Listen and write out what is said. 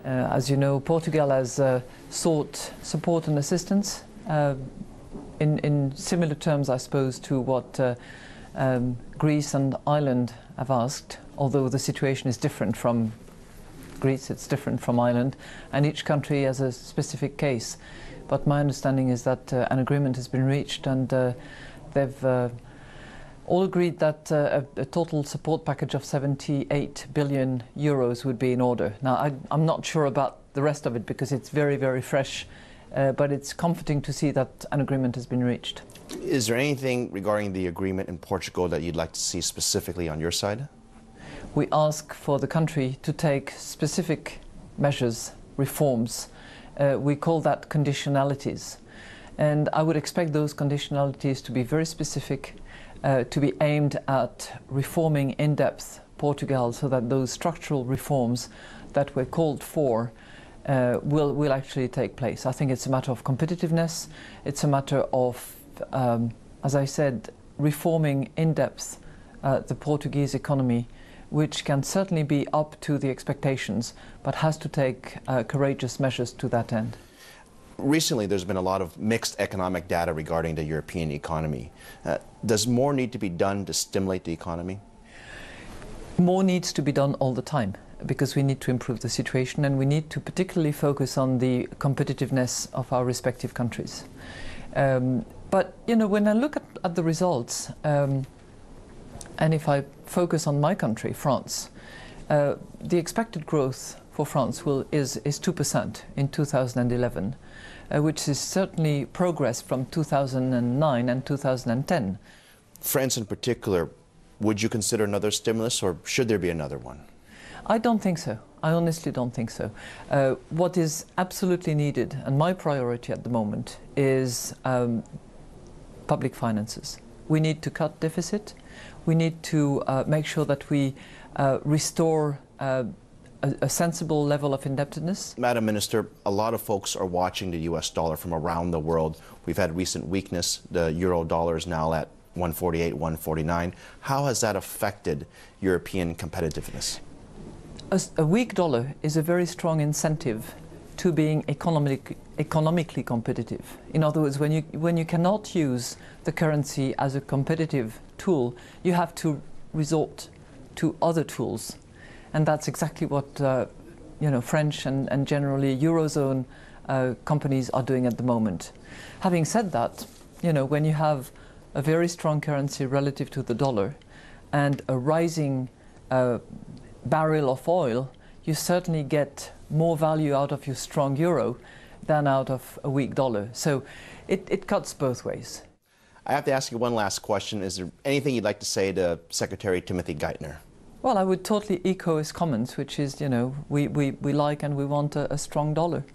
As you know, Portugal has sought support and assistance in similar terms, I suppose, to what Greece and Ireland have asked, although the situation is different from Greece, it's different from Ireland, and each country has a specific case. But my understanding is that an agreement has been reached, and they've all agreed that a total support package of 78 billion euros would be in order. Now, I'm not sure about the rest of it because it's very, very fresh, but it's comforting to see that an agreement has been reached. Is there anything regarding the agreement in Portugal that you'd like to see specifically on your side? We ask for the country to take specific measures, reforms. We call that conditionalities. And I would expect those conditionalities to be very specific, to be aimed at reforming in depth Portugal so that those structural reforms that were called for will actually take place. I think it's a matter of competitiveness, it's a matter of, as I said, reforming in depth the Portuguese economy, which can certainly be up to the expectations, but has to take courageous measures to that end. Recently, there's been a lot of mixed economic data regarding the European economy. Does more need to be done to stimulate the economy? More needs to be done all the time, because we need to improve the situation, and we need to particularly focus on the competitiveness of our respective countries. But, you know, when I look at the results, and if I focus on my country, France, the expected growth for France is 2% in 2011, which is certainly progress from 2009 and 2010. France in particular, would you consider another stimulus, or should there be another one? I don't think so. I honestly don't think so. What is absolutely needed, and my priority at the moment, is public finances. We need to cut deficit. We need to make sure that we restore a sensible level of indebtedness. Madam Minister, a lot of folks are watching the US dollar from around the world. We've had recent weakness. The euro dollar is now at 148, 149. How has that affected European competitiveness? A weak dollar is a very strong incentive to being economically competitive. In other words, when you cannot use the currency as a competitive tool, you have to resort to other tools. And that's exactly what you know, French and generally Eurozone companies are doing at the moment. Having said that, you know, when you have a very strong currency relative to the dollar and a rising barrel of oil, you certainly get more value out of your strong euro than out of a weak dollar. So it cuts both ways. I have to ask you one last question. Is there anything you'd like to say to Secretary Timothy Geithner? Well, I would totally echo his comments, which is, you know, we like and we want a strong dollar.